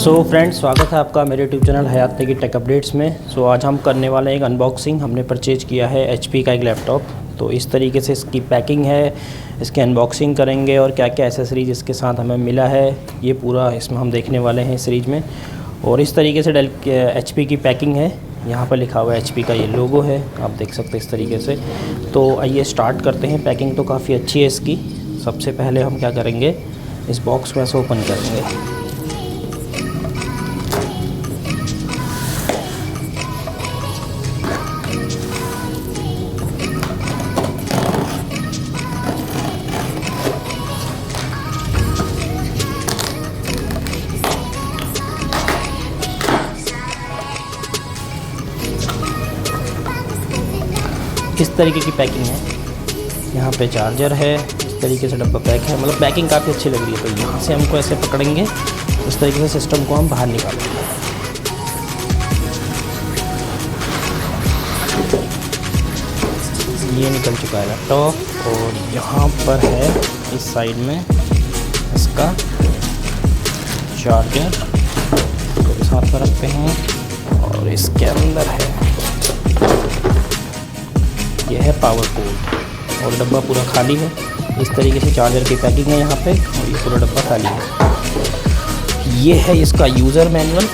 Friends, स्वागत है आपका मेरे यूट्यूब चैनल हयात टेक की टेक अपडेट्स में। आज हम करने वाले हैं एक अनबॉक्सिंग। हमने परचेज किया है HP का एक लैपटॉप। तो इस तरीके से इसकी पैकिंग है, इसकी अनबॉक्सिंग करेंगे और क्या क्या एसेसरीज इसके साथ हमें मिला है ये पूरा इसमें हम देखने वाले हैं इस सीरीज में। और इस तरीके से HP की पैकिंग है। यहाँ पर लिखा हुआ है HP का ये लोगो है, आप देख सकते हैं इस तरीके से। तो आइए स्टार्ट करते हैं। पैकिंग तो काफ़ी अच्छी है इसकी। सबसे पहले हम क्या करेंगे, इस बॉक्स को ऐसे ओपन करेंगे। इस तरीके की पैकिंग है। यहाँ पे चार्जर है, इस तरीके से डब्बा पैक है। मतलब पैकिंग काफ़ी अच्छी लग रही है। तो यहाँ से हमको ऐसे पकड़ेंगे, इस तरीके से सिस्टम को हम बाहर निकालेंगे। ये निकल चुका है लैपटॉप। और यहाँ पर है इस साइड में इसका चार्जर, तो इस हाथ पर रखते हैं। और इसके अंदर है यह है पावर कोड। और डब्बा पूरा खाली है। इस तरीके से चार्जर की पैकिंग है यहाँ पे। और ये पूरा डब्बा खाली है। ये है इसका यूज़र मैनुअल।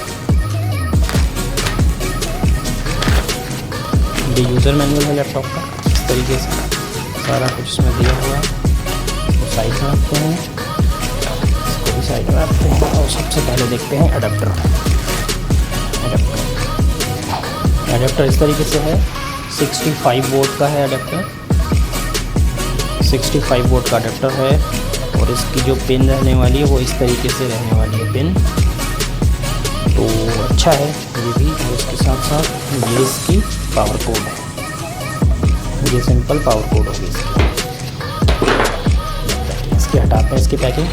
ये यूज़र मैनुअल है लैपटॉप का। इस तरीके से सारा कुछ इसमें दिया हुआ है। इसको साइड में रखते हैं, इसको भी साइड में रखते हैं। और सबसे पहले देखते हैं अडेप्टर। अडेप्टर इस तरीके से है। 65 वोल्ट का है अडेप्टर। 65 वोल्ट का अडेप्टर है। और इसकी जो पिन रहने वाली है वो इस तरीके से रहने वाली है पिन। तो अच्छा है ये भी। और इसके साथ साथ ये इसकी पावर कोड है। ये सिंपल पावर कोड होगी इसकी हटाते हैं इसकी पैकिंग।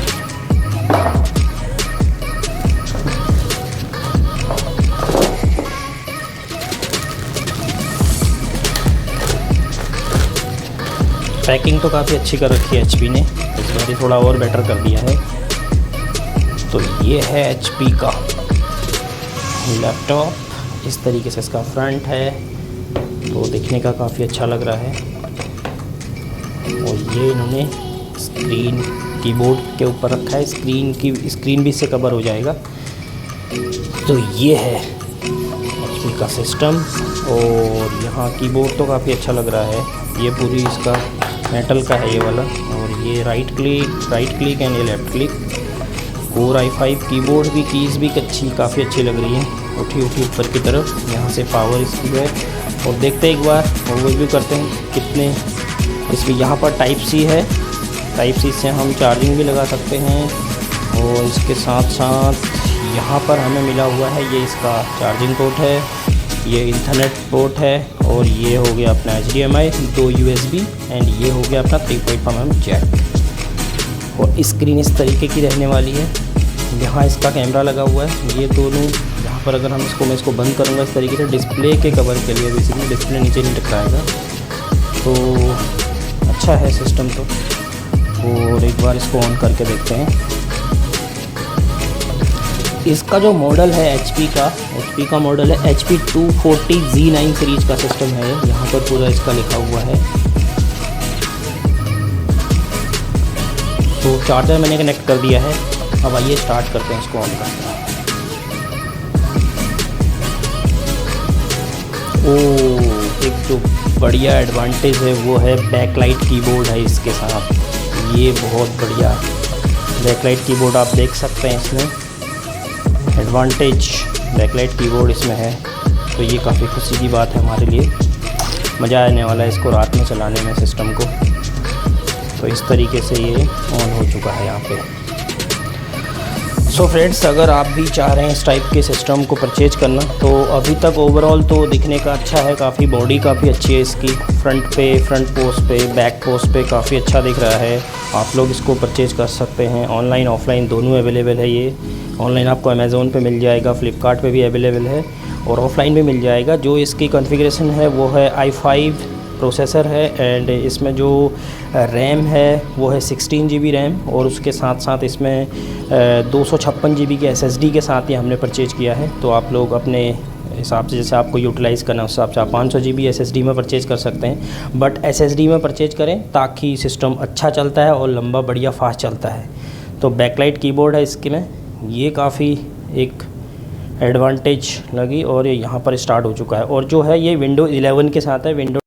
पैकिंग तो काफ़ी अच्छी कर रखी है HP ने। इस बार ही थोड़ा और बेटर कर दिया है। तो ये है HP का लैपटॉप। इस तरीके से इसका फ्रंट है। तो दिखने का काफ़ी अच्छा लग रहा है। और ये इन्होंने स्क्रीन कीबोर्ड के ऊपर रखा है। स्क्रीन भी इससे कवर हो जाएगा। तो ये है HP का सिस्टम। और यहाँ कीबोर्ड तो काफ़ी अच्छा लग रहा है। ये पूरी इसका मेटल का है ये वाला। और ये राइट क्लिक एंड ये left click. Core i5 keyboard भी, कीज़ भी काफ़ी अच्छी लग रही है। उठी ऊपर की तरफ। यहाँ से पावर इसकी है। और देखते हैं एक बार ओवरव्यू करते हैं कितने इसकी। यहाँ पर टाइप C है। टाइप C से हम चार्जिंग भी लगा सकते हैं। और इसके साथ साथ यहाँ पर हमें मिला हुआ है ये इसका चार्जिंग पोर्ट है, ये इंटरनेट पोर्ट है। और ये हो गया अपना HDMI, 2 USB एंड ये हो गया अपना 3.5mm जैक। और स्क्रीन इस तरीके की रहने वाली है। यहाँ इसका कैमरा लगा हुआ है। ये दोनों यहाँ पर अगर हम मैं इसको बंद करूँगा इस तरीके से डिस्प्ले के कवर के लिए, बेसिकली डिस्प्ले नीचे नहीं टकराएगा। तो अच्छा है सिस्टम तो। और एक बार इसको ऑन करके देखते हैं। इसका जो मॉडल है HP का मॉडल है HP 240Z9 सीरीज का सिस्टम है। यहाँ पर पूरा इसका लिखा हुआ है। तो चार्जर मैंने कनेक्ट कर दिया है। अब आइए स्टार्ट करते हैं, इसको ऑन करते हैं। एक जो बढ़िया एडवांटेज है वो है बैकलाइट कीबोर्ड है इसके साथ। ये बहुत बढ़िया बैकलाइट कीबोर्ड आप देख सकते हैं इसमें। एडवांटेज बैकलाइट कीबोर्ड इसमें है। तो ये काफ़ी खुशी की बात है हमारे लिए। मज़ा आने वाला है इसको रात में चलाने में सिस्टम को। तो इस तरीके से ये ऑन हो चुका है यहाँ पे। सो फ्रेंड्स, अगर आप भी चाह रहे हैं इस टाइप के सिस्टम को परचेज करना, तो अभी तक ओवरऑल तो दिखने का अच्छा है। काफ़ी बॉडी काफ़ी अच्छी है इसकी। फ्रंट पोस्ट पे बैक पोस्ट पे काफ़ी अच्छा दिख रहा है। आप लोग इसको परचेज कर सकते हैं। ऑनलाइन ऑफलाइन दोनों अवेलेबल है। ये ऑनलाइन आपको अमेज़ोन पे मिल जाएगा, फ्लिपकार्ट पे भी अवेलेबल है और ऑफ़लाइन भी मिल जाएगा। जो इसकी कॉन्फ़िगरेशन है वो है i5 प्रोसेसर है एंड इसमें जो रैम है वो है 16 GB रैम, और उसके साथ साथ इसमें 256 GB के SSD के साथ ये हमने परचेज किया है। तो आप लोग अपने हिसाब से जैसे आपको यूटिलाइज़ करना उस हिसाब से आप 500 GB SSD में परचेज़ कर सकते हैं, बट SSD में परचेज़ करें ताकि सिस्टम अच्छा चलता है और लंबा बढ़िया फास्ट चलता है। तो बैकलाइट कीबोर्ड है इसके में, ये काफ़ी एक एडवांटेज लगी और ये यहाँ पर स्टार्ट हो चुका है। और जो है ये विंडो 11 के साथ है। विंडो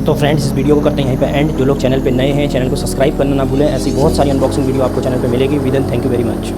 तो फ्रेंड्स इस वीडियो को करते हैं यहीं पे एंड। जो लोग चैनल पे नए हैं चैनल को सब्सक्राइब करना ना भूलें। ऐसी बहुत सारी अनबॉक्सिंग वीडियो आपको चैनल पे मिलेगी। Within thank you very much.